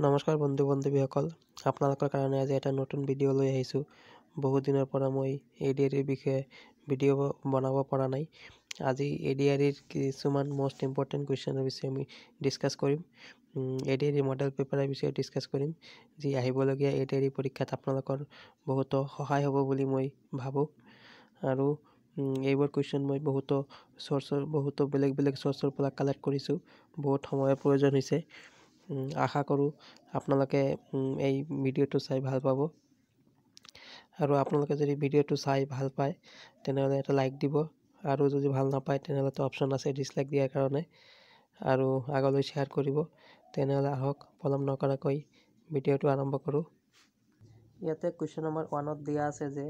নমস্কাৰ বন্ধু বান্ধৱীসকল, আপোনালোকৰ কাৰণে আজি এটা নতুন ভিডিঅ' লৈ আহিছোঁ। বহু দিনৰ পৰা মই ADREৰ বিষয়ে ভিডিঅ' বনাব পৰা নাই। আজি ADREৰ কিছুমান মষ্ট ইম্পৰ্টেণ্ট কুৱেশ্যনৰ বিষয়ে আমি ডিছকাছ কৰিম। ADRE মডেল পেপাৰৰ বিষয়ে ডিছকাছ কৰিম, যি আহিবলগীয়া ADRE পৰীক্ষাত আপোনালোকৰ বহুতো সহায় হ'ব বুলি মই ভাবোঁ। আৰু এইবোৰ কুৱেশ্যন মই বহুতো বেলেগ বেলেগ চ'ৰ্চৰ পৰা কালেক্ট কৰিছোঁ। বহুত সময়ৰ প্ৰয়োজন হৈছে। আশা কৰোঁ আপোনালোকে এই ভিডিঅ'টো চাই ভাল পাব। আৰু আপোনালোকে যদি ভিডিঅ'টো চাই ভাল পায় তেনেহ'লে এটা লাইক দিব, আৰু যদি ভাল নাপায় তেনেহ'লেতো অপশ্যন আছে ডিছলাইক দিয়াৰ কাৰণে, আৰু আগলৈ শ্বেয়াৰ কৰিব। তেনেহ'লে আহক পলম নকৰাকৈ ভিডিঅ'টো আৰম্ভ কৰোঁ। ইয়াতে কুৱেশ্যন নম্বৰ 1ত দিয়া আছে যে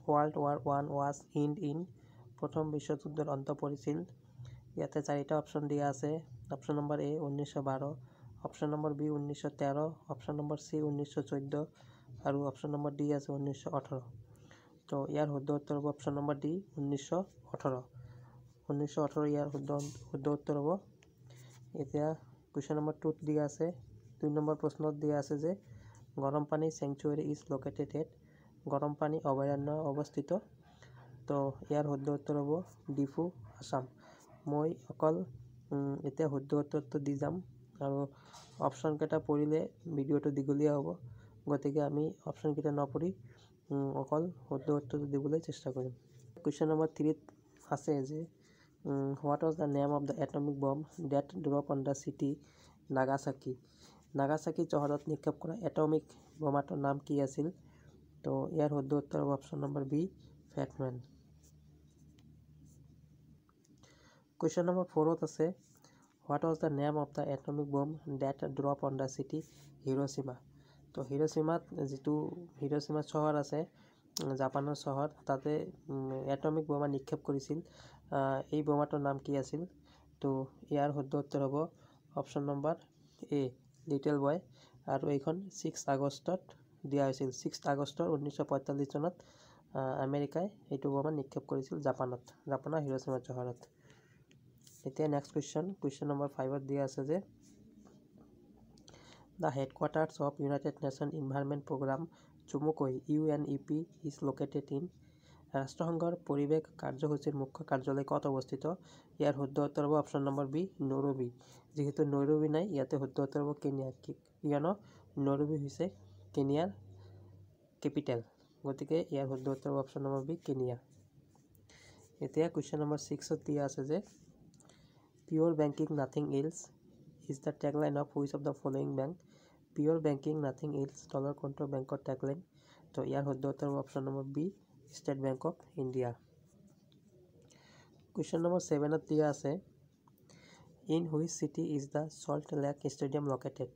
world war 1 was and in, প্ৰথম বিশ্বযুদ্ধৰ অন্ত পৰিছিল। ইয়াতে 4টা অপশ্যন দিয়া আছে। Option number A 1912, option number B 1913, option number C 1914 আৰু অপশ্যন নম্বৰ D আছে 1918। তো ইয়াৰ শুদ্ধ উত্তৰ হ'ব অপশ্যন নম্বৰ D 1918। 1918 ইয়াৰ শুদ্ধ উত্তৰ হ'ব। এতিয়া কুৱেশ্যন নম্বৰ 2ত দিয়া আছে, 2 নম্বৰ প্ৰশ্নত দিয়া আছে যে গৰমপানী চেংচুৱেৰী ইজ লোকেটেড এট, গৰমপানী অভয়াৰণ্য অৱস্থিত। তো ইয়াৰ শুদ্ধ উত্তৰ হ'ব ডিফু, আছাম। মই অকল এতিয়া শুদ্ধ উত্তৰটো দি যাম, আৰু অপশ্যনকেইটা পঢ়িলে ভিডিঅ'টো দীঘলীয়া হ'ব। গতিকে আমি অপশ্যনকেইটা নপঢ়ি অকল শুদ্ধ উত্তৰটো দিবলৈ চেষ্টা কৰিম। কুৱেশ্যন নম্বৰ 3ত আছে যে what was the name of the atomic bomb that drop on the city Nagasaki. Nagasaki চহৰত নিক্ষেপ কৰা এটমিক বোমাটোৰ নাম কি আছিল? তো ইয়াৰ শুদ্ধ উত্তৰ হ'ব option number B Fat Man. Question number 4ত আছে what was the name of the atomic bomb that drop on the city Hiroshima. তো হিৰোশ্বিমা চহৰ আছে, জাপানৰ চহৰ, তাতে এটমিক বোমা নিক্ষেপ কৰিছিল। এই বোমাটোৰ নাম কি আছিল? তো ইয়াৰ শুদ্ধ উত্তৰ হ'ব option number A little boy. আৰু এইখন 6 আগষ্টত দিয়া হৈছিল। 6 আগষ্টৰ 1945 চনত আমেৰিকাই এইটো বোমা নিক্ষেপ কৰিছিল জাপানৰ হিৰোশ্বিমা চহৰত। এতিয়া নেক্সট কুৱেশ্যন নম্বৰ 5ত দিয়া আছে যে the headquarters of United Nation Environment Programme চুমুকৈ UNEP ইজ লোকেটেড ইন, ৰাষ্ট্ৰসংঘৰ পৰিৱেশ কাৰ্যসূচীৰ মুখ্য কাৰ্যালয় ক'ত অৱস্থিত? ইয়াৰ শুদ্ধ উত্তৰ হ'ব অপশ্যন নম্বৰ B নৈৰোবি। যিহেতু নৈৰোবি নাই, ইয়াতে শুদ্ধ উত্তৰ হ'ব কেনিয়া, কিয়নো নৈৰোবি হৈছে কেনিয়াৰ কেপিটেল। গতিকে ইয়াৰ শুদ্ধ উত্তৰ হ'ব অপশ্যন নম্বৰ B কেনিয়া। এতিয়া কুৱেশ্যন নম্বৰ 6ত দিয়া আছে যে pure banking nothing else is the tagline of which of the following bank. Pure banking nothing else তলৰ কোনটো বেংকৰ টেগলাইন? তো ইয়াৰ শুদ্ধ উত্তৰ হ'ব option number B State Bank of India. Question number 7ত দিয়া আছে in which city is the Salt Lake stadium located.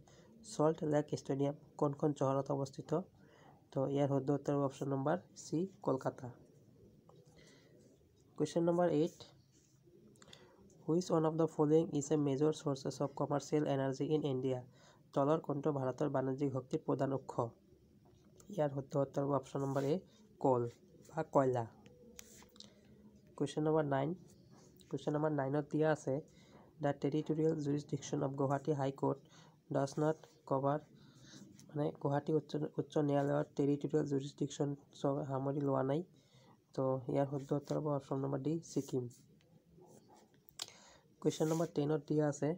Salt Lake stadium কোনখন চহৰত অৱস্থিত? তো ইয়াৰ শুদ্ধ উত্তৰ হ'ব option number C Kolkata. Question number 8 which one of the following is a major sources of commercial energy in India. তলৰ কোনটো ভাৰতৰ বাণিজ্যিক শক্তিৰ প্ৰধান উৎস? ইয়াৰ শুদ্ধ উত্তৰ হ'ব অপশ্যন নম্বৰ A কোল বা কয়লা। কুৱেশ্যন নম্বৰ 9ত দিয়া আছে the territorial jurisdiction of Guwahati high court does not cover, মানে গুৱাহাটী উচ্চ ন্যায়ালয়ৰ টেৰিটৰিয়েল জুৰিছডিকশ্যন সামৰি লোৱা নাই। তো ইয়াৰ শুদ্ধ উত্তৰ হ'ব option number D Sikkim. Question number 10ত দিয়া আছে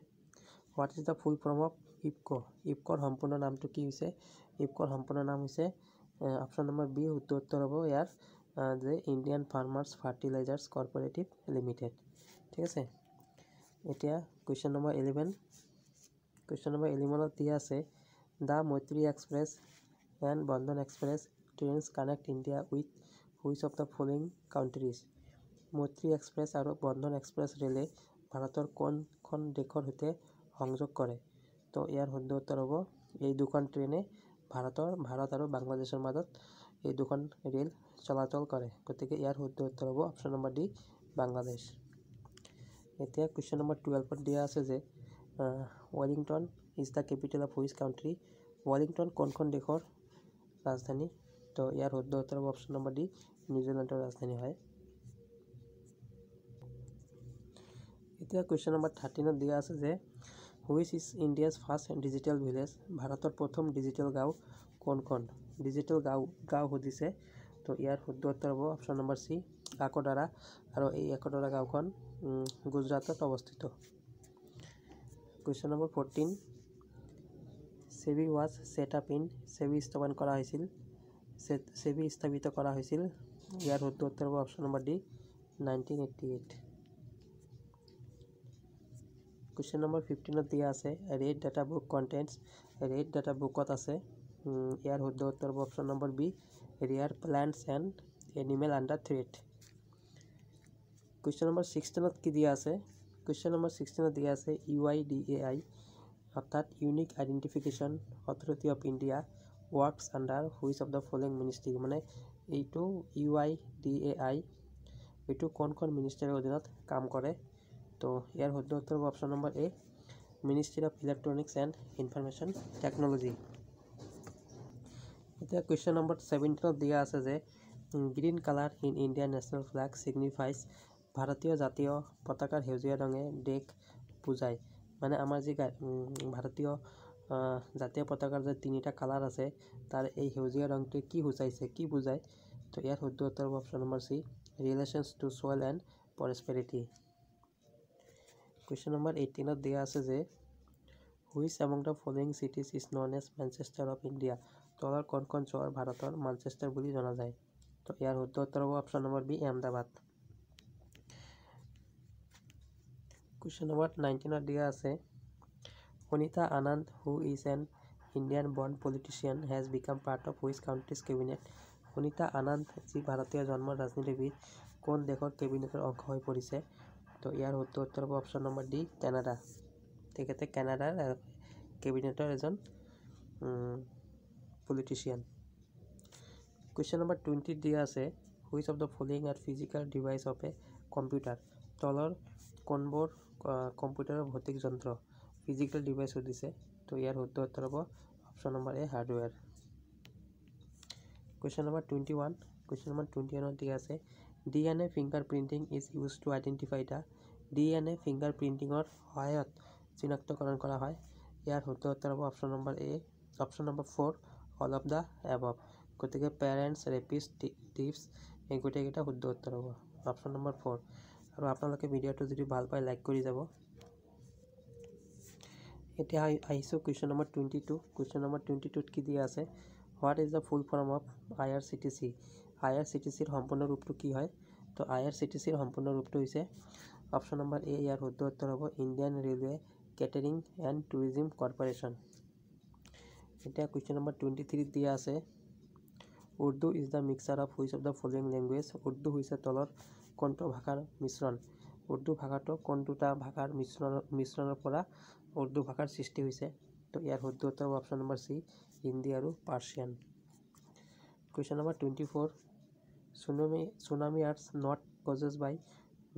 what is the full form of IFFCO'. ইফক'ৰ সম্পূৰ্ণ নামটো কি হৈছে? ইফক'ৰ সম্পূৰ্ণ নাম হৈছে অপশ্যন নম্বৰ B শুদ্ধ উত্তৰ হ'ব ইয়াৰ যে Indian farmers fertilisers cooperative limited. ঠিক আছে। এতিয়া কুৱেশ্যন নম্বৰ 11 দিয়া আছে the Maitree express and Bandhan express trains connect India with which of the following countries. Maitree express আৰু বন্ধন এক্সপ্ৰেছ ৰেলে ভাৰতৰ কোনখন দেশৰ সৈতে সংযোগ কৰে? তো ইয়াৰ শুদ্ধ উত্তৰ হ'ব এই দুখন ট্ৰেইনে ভাৰত আৰু বাংলাদেশৰ মাজত এই দুখন ৰেল চলাচল কৰে। গতিকে ইয়াৰ শুদ্ধ উত্তৰ হ'ব অপশ্যন নম্বৰ D বাংলাদেশ। এতিয়া কুৱেশ্যন নম্বৰ 12ত দিয়া আছে যে Wellington is the capital of which country. Wellington কোনখন দেশৰ ৰাজধানী? তো ইয়াৰ শুদ্ধ উত্তৰ হ'ব অপশ্যন নম্বৰ D নিউজিলেণ্ডৰ ৰাজধানী হয়। এতিয়া কুৱেশ্যন নম্বৰ 13ত দিয়া আছে যে which is India's first digital village ভাৰতৰ প্ৰথম ডিজিটেল গাঁও কোনখন ডিজিটেল গাঁও সুধিছে তো ইয়াৰ শুদ্ধ উত্তৰ হ'ব অপশ্যন নম্বৰ চি কাকডাৰা আৰু এই কাকডাৰা গাঁওখন গুজৰাটত অৱস্থিত question number 14 SEBI was set up in SEBI স্থাপন কৰা হৈছিল সেবি স্থাপিত কৰা হৈছিল ইয়াৰ শুদ্ধ উত্তৰ হ'ব option number D 1988 Question number 15 দিয়া আছে red data book contents red data বুকত আছে ইয়াৰ শুদ্ধ উত্তৰ হ'ব অপশ্যন নম্বৰ বি ৰিয়াৰ plants and animal under threat Question number 16 কি দিয়া আছে Question number 16 দিয়া আছে UIDAI অৰ্থাৎ unique identification authority of India works under which of the following ministry মানে এইটো UIDAI এইটো কোনখন মিনিষ্ট্ৰীৰ অধীনত কাম কৰে তো ইয়াৰ শুদ্ধ উত্তৰ হ'ব option number A ministry of electronics and information technology এতিয়া কুৱেশ্যন নম্বৰ 17 দিয়া আছে যে green colour in Indian national flag signifies ভাৰতীয় জাতীয় পতাকাৰ সেউজীয়া ৰঙে দেশ বুজায় মানে আমাৰ যি ভাৰতীয় জাতীয় পতাকাৰ যে তিনিটা কালাৰ আছে তাৰ এই সেউজীয়া ৰংটোৱে কি সূচাইছে কি বুজায় তো ইয়াৰ শুদ্ধ উত্তৰ হ'ব option number C relations to soil and prosperity Question number 18 দিয়া আছে যে which among the following cities is known as Manchester of India তলৰ কোনখন চহৰ ভাৰতৰ মানচেষ্টাৰ বুলি জনা যায় তো ইয়াৰ শুদ্ধ উত্তৰ হ'ব option number B Ahmedabad Question number 19 দিয়া আছে Sunita Anand who is an Indian born politician has become part of which country's cabinet Sunita Anand যি ভাৰতীয় জন্মৰ ৰাজনীতিবিদ কোন দেশৰ কেবিনেটৰ অংশ হৈ পৰিছে তো ইয়াৰ শুদ্ধ উত্তৰ হ'ব অপশ্যন নম্বৰ ডি কানাডা তেখেতে কানাডাৰ কেবিনেটৰ এজন পলিটিচিয়ান কুৱেশ্যন নম্বৰ 20 দিয়া আছে which of the following R physical device of A computer তলৰ কোনবোৰ কম্পিউটাৰৰ ভৌতিক যন্ত্ৰ ফিজিকেল ডিভাইচ সুধিছে তো ইয়াৰ শুদ্ধ উত্তৰ হ'ব option number A hardware question number 21 question number 21 দিয়া আছে DNA fingerprinting is used to identify the DNA fingerprintingৰ সহায়ত চিনাক্তকৰণ কৰা হয় ইয়াৰ শুদ্ধ উত্তৰ হ'ব option number A option number 4 all of the above গতিকে পেৰেণ্টছ ৰেপিষ্ট টিপছ এই গোটেইকেইটা শুদ্ধ উত্তৰ হ'ব অপশ্যন নম্বৰ 4 আৰু আপোনালোকে ভিডিঅ'টো যদি ভাল পায় লাইক কৰি যাব এতিয়া আহিছোঁ কুৱেশ্যন নম্বৰ 22 কুৱেশ্যন নম্বৰ 22 কি দিয়া আছে what is the full form of IRCTC IRCTCৰ সম্পূৰ্ণ ৰূপটো কি হয় তো IRCTCৰ সম্পূৰ্ণ ৰূপটো হৈছে অপশ্যন নম্বৰ এ ইয়াৰ শুদ্ধ উত্তৰ হ'ব Indian railway catering and tourism corporation এতিয়া কুৱেশ্যন নম্বৰ 23 দিয়া আছে Urdu is the mixer of which of the following language Urdu হৈছে তলৰ কোনটো ভাষাৰ মিশ্ৰণ উৰ্দু ভাষাটো কোনটোটা ভাষাৰ মিশ্ৰণৰ পৰা উৰ্দু ভাষাৰ সৃষ্টি হৈছে তো ইয়াৰ শুদ্ধ উত্তৰ হ'ব অপশ্যন নম্বৰ চি হিন্দী আৰু Persian question number 24 Tsunami are not caused by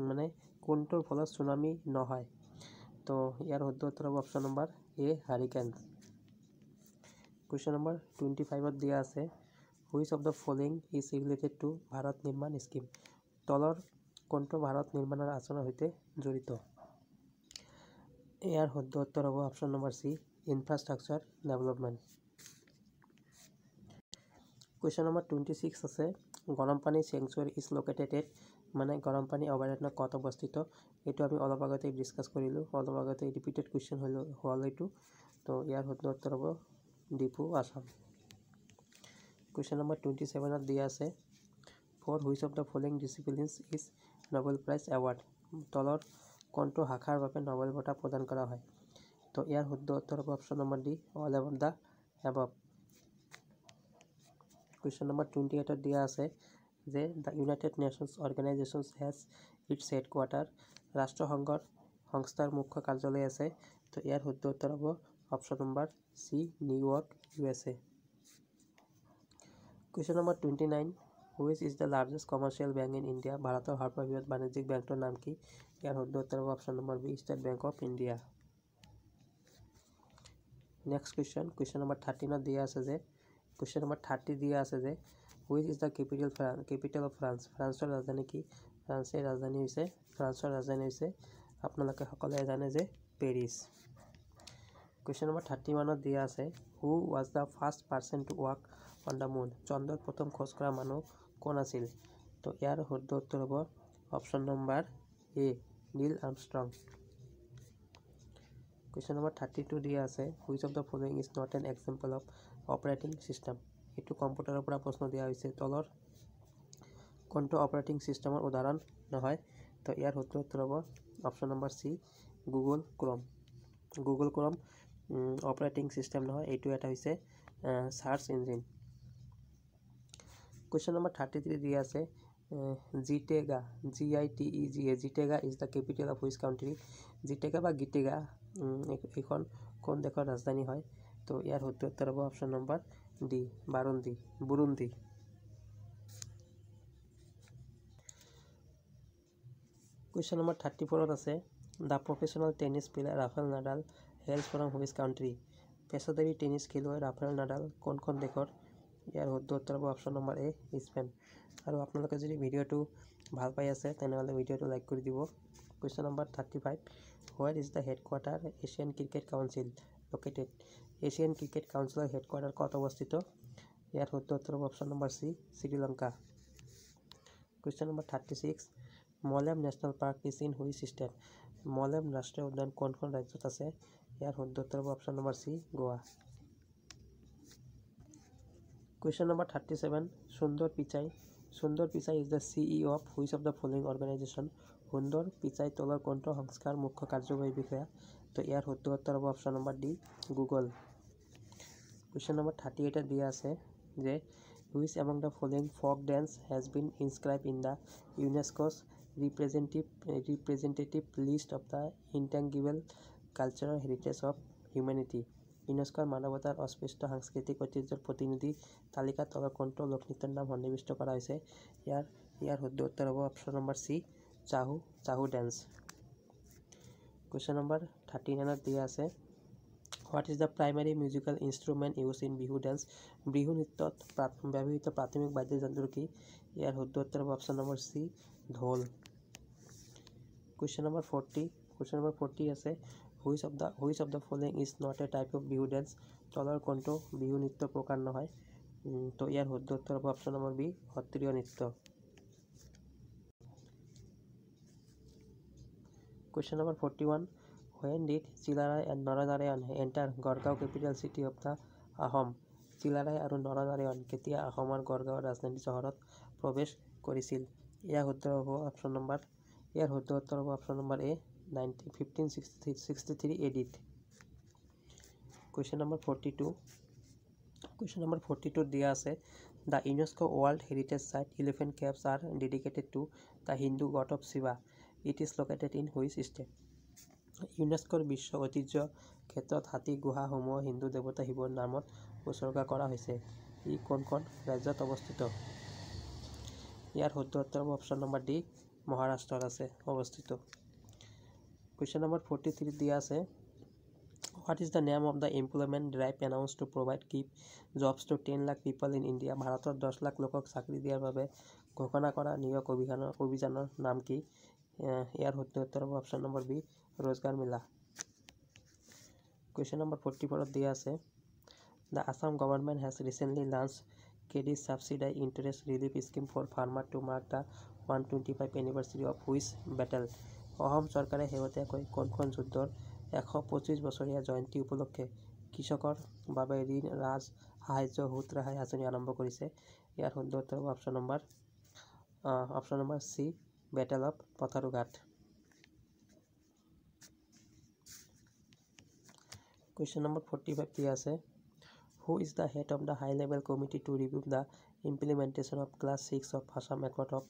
মানে কোনটোৰ ফলত সুনামি নহয় তো ইয়াৰ শুদ্ধ উত্তৰ হ'ব অপশ্যন নম্বৰ এ হাৰিকেন কুৱেশ্যন নম্বৰ 25 দিয়া আছে which of the following is related to Bharat নিৰ্মাণ স্কিম তলৰ কোনটো ভাৰত নিৰ্মাণৰ আঁচনিৰ সৈতে জড়িত ইয়াৰ শুদ্ধ উত্তৰ হ'ব option number C infrastructure development question number 26 আছে গৰম পানী চেংচুৱেৰী ইজ লোকেটেড এট মানে গৰম পানী অভয়াৰণ্য ক'ত অৱস্থিত এইটো আমি অলপ আগতে ডিছকাছ কৰিলোঁ অলপ আগতে ৰিপিটেড কুৱেশ্যন হ'ল এইটো তো ইয়াৰ শুদ্ধ উত্তৰ হ'ব ডিপু আছাম কুৱেশ্যন নম্বৰ 27 দিয়া আছে for which of the following disciplines is Nobel prize award তলৰ কোনটো শাখাৰ বাবে নোবেল বঁটা প্ৰদান কৰা হয় তো ইয়াৰ শুদ্ধ উত্তৰ হ'ব option number D all of the above question number 28 দিয়া আছে যে the United Nations organisations has its headquarter ৰাষ্ট্ৰসংঘৰ সংস্থাৰ মুখ্য কাৰ্যালয় আছে তো ইয়াৰ শুদ্ধ উত্তৰ হ'ব option number C New York USA question number 29 which is the largest commercial bank in India ভাৰতৰ সৰ্ববৃহৎ বাণিজ্যিক বেংকটোৰ নাম কি ইয়াৰ শুদ্ধ উত্তৰ হ'ব option number B State Bank of India next question number 13 দিয়া আছে যে কুৱেশ্যন নম্বৰ 30 দিয়া আছে যে which is the capital of France ফ্ৰান্সৰ ৰাজধানী কি ফ্ৰান্সৰ ৰাজধানী হৈছে আপোনালোকে সকলোৱে জানে যে পেৰিছ কুৱেশ্যন নম্বৰ 31 দিয়া আছে who was the first person to walk on the moon চন্দ্ৰত প্ৰথম খোজ কৰা মানুহ কোন আছিল তো ইয়াৰ শুদ্ধ উত্তৰ হ'ব অপশ্যন নম্বৰ এ নীল আৰ্মষ্ট্ৰং কুৱেশ্যন নম্বৰ 32 দিয়া আছে which of the following is not an example of operating system এইটো কম্পিউটাৰৰ পৰা প্ৰশ্ন দিয়া হৈছে তলৰ কোনটো অপাৰেটিং চিষ্টেমৰ উদাহৰণ নহয় তো ইয়াৰ শুদ্ধ উত্তৰ হ'ব অপশ্যন নম্বৰ চি গুগল ক্ৰম অপাৰেটিং চিষ্টেম নহয় এইটো এটা হৈছে সাৰ্চ ইঞ্জিন কুৱেশ্যন নম্বৰ 33 দিয়া আছে Gitega Gitega is the capital of which country Gitega বা গিটেগা এইখন কোন দেশৰ ৰাজধানী হয় তো ইয়াৰ শুদ্ধ উত্তৰ হ'ব option number D Burundi question number 34 আছে the professional tennis player Rafael Nadal hails from which country পেছাদাৰী টেনিছ খেলুৱৈ ৰাফেল নাডাল কোনখন দেশৰ ইয়াৰ শুদ্ধ উত্তৰ হ'ব অপশ্যন নম্বৰ এ স্পেইন আৰু আপোনালোকে যদি ভিডিঅ'টো ভাল পাই আছে তেনেহ'লে ভিডিঅ'টো লাইক কৰি দিব question number 35 where is the headquarter Asian cricket council located Asian cricket কাউন্সিলৰ হেডকোৱাৰ্টাৰ ক'ত অৱস্থিত ইয়াৰ শুদ্ধ উত্তৰ হ'ব option number C Sri Lanka question number 36 Mollem national park is in which state Mollem ৰাষ্ট্ৰীয় উদ্যান কোনখন ৰাজ্যত আছে ইয়াৰ শুদ্ধ উত্তৰ হ'ব option number C Goa question number 37 Sundar Pichai is the CEO of which of the following organisation Sundar Pichai তলৰ কোনটো সংস্থাৰ মুখ্য কাৰ্যবাহী বিষয়া তো ইয়াৰ শুদ্ধ উত্তৰ হ'ব option number D Google question number 38 দিয়া আছে যে which among the following folk dance has been inscribe in the UNESCO's representative list of the intangible cultural heritage of humanity ইউনেস্কোৰ মানৱতাৰ অস্পৃশ্য সাংস্কৃতিক ঐতিহ্যৰ প্ৰতিনিধি তালিকাত তলৰ কোনটো লোকনৃত্যৰ নাম সন্নিৱিষ্ট কৰা হৈছে ইয়াৰ শুদ্ধ উত্তৰ হ'ব অপশ্যন নম্বৰ চি চাহু ডেন্স কুৱেশ্যন নম্বৰ 39 দিয়া আছে what is the primary musical instrument use in Bihu dance Bihu নৃত্যত ব্যৱহৃত প্ৰাথমিক বাদ্যযন্ত্ৰ কি ইয়াৰ শুদ্ধ উত্তৰ হ'ব option number C dhol question number 40 আছে which of the following is not a type of Bihu dance তলৰ কোনটো বিহু নৃত্য প্ৰকাৰ নহয় তো ইয়াৰ শুদ্ধ উত্তৰ হ'ব অপশ্যন নম্বৰ বি সত্ৰীয় নৃত্য question number 41 when did Chilarai and Naranarayan enter Gargaon capital city of the Ahom Chilarai আৰু নৰনাৰায়ণ কেতিয়া আহোমৰ গড়গাঁৱৰ ৰাজধানী চহৰত প্ৰৱেশ কৰিছিল ইয়াৰ শুদ্ধ উত্তৰ হ'ব option number A 1563 AD question number 42 দিয়া আছে the UNESCO world heritage site Elephant caves are dedicated to the Hindu god of Shiva it is located in which state ইউনেস্কোৰ বিশ্ব ঐতিহ্য ক্ষেত্ৰত হাতী গুহাসমূহ হিন্দু দেৱতা শিৱৰ নামত উৎসৰ্গা কৰা হৈছে ই কোনখন ৰাজ্যত অৱস্থিত ইয়াৰ শুদ্ধ উত্তৰ হ'ব অপশ্যন নম্বৰ ডি মহাৰাষ্ট্ৰত আছে অৱস্থিত কুৱেশ্যন নম্বৰ 43 দিয়া আছে what is the name of the employment drive announce to provide jobs to 10 lakh people in India ভাৰতত 10 লাখ লোকক চাকৰি দিয়াৰ বাবে ঘোষণা কৰা নিয়োগ অভিযানৰ নাম কি ইয়াৰ শুদ্ধ উত্তৰ হ'ব অপশ্যন নম্বৰ বি रोजगार मेला क्वेश्चन नंबर 44 দিয়া আছে The Assam government has recently launched credit subsidy interest relief scheme for farmers to mark the 125th anniversary of which battle Assam চৰকাৰে শেহতীয়াকৈ কোনখন যুদ্ধৰ 125 বছৰীয়া জয়ন্তী উপলক্ষে কৃষকৰ বাবে ঋণ ৰাজ সাহায্য সুত ৰেহাই আঁচনি আৰম্ভ কৰিছে ইয়াৰ শুদ্ধ উত্তৰ হ'ব option number C battle of Patharughat Question number 45 দিয়া আছে Who is the head of the high level committee to review the implementation of class 6 of Assam Accord of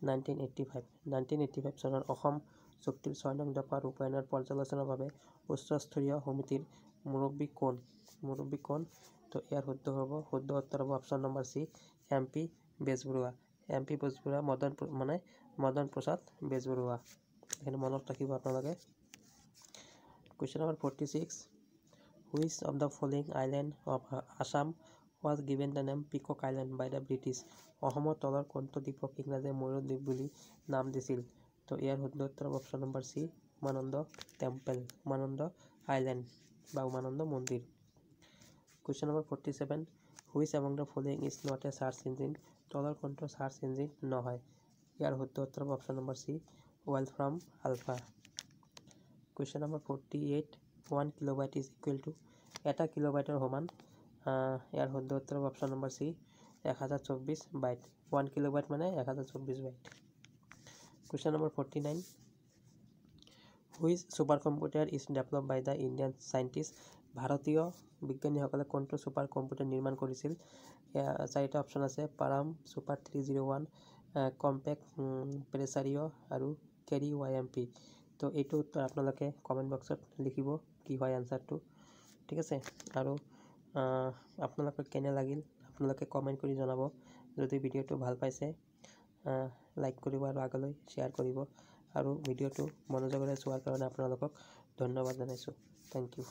1985 চনৰ অসম চুক্তিৰ 6 নং দফা ৰূপায়ণৰ পৰ্যালোচনাৰ বাবে উচ্চস্তৰীয় সমিতিৰ মুৰব্বী কোন তো ইয়াৰ শুদ্ধ উত্তৰ হ'ব option number C MP Bezbaruah Madan Prasad Bezbaruah এখানে মনত ৰাখিব আপোনালোকে Question number 46 Which of the following island of Assam was given the name Peacock Island by the British? অসমৰ তলৰ কোনটো দ্বীপক ইংৰাজে ময়ূৰ দ্বীপ বুলি নাম দিছিল তো ইয়াৰ শুদ্ধ উত্তৰ option number C Umananda island বা উমানন্দ মন্দিৰ। Question number 47, which among the following is not a search engine? তলৰ কোনটো সাৰ্চ ইঞ্জিন নহয়? ইয়াৰ শুদ্ধ উত্তৰ হ'ব option number C, world alpha. Question number 48, 1 kilobyte is equal to, এটা কিলোবাইটৰ সমান, ইয়াৰ শুদ্ধ উত্তৰ হ'ব option number C, 1024 byte. 1 kilobyte মানে 1024 byte. Question number 49, which super computer is develop by the Indian scientist? ভাৰতীয় বিজ্ঞানীসকলে কোনটো ছুপাৰ কম্পিউটাৰ নিৰ্মাণ কৰিছিল? চাৰিটা অপশ্যন আছে, পাৰাম, ছুপাৰ 301, কম্পেক্ট প্ৰেছাৰিঅ' আৰু কেৰি YMP। তো এইটো উত্তৰ আপোনালোকে কমেণ্ট বক্সত লিখিব কি হয় এনচাৰটো, ঠিক আছে। আৰু আপোনালোকৰ কেনে লাগিল আপোনালোকে কমেণ্ট কৰি জনাব। যদি ভিডিঅ'টো ভাল পাইছে লাইক কৰিব আৰু আগলৈ শ্বেয়াৰ কৰিব। আৰু ভিডিঅ'টো মনোযোগেৰে চোৱাৰ কাৰণে আপোনালোকক ধন্যবাদ জনাইছোঁ। Thank U.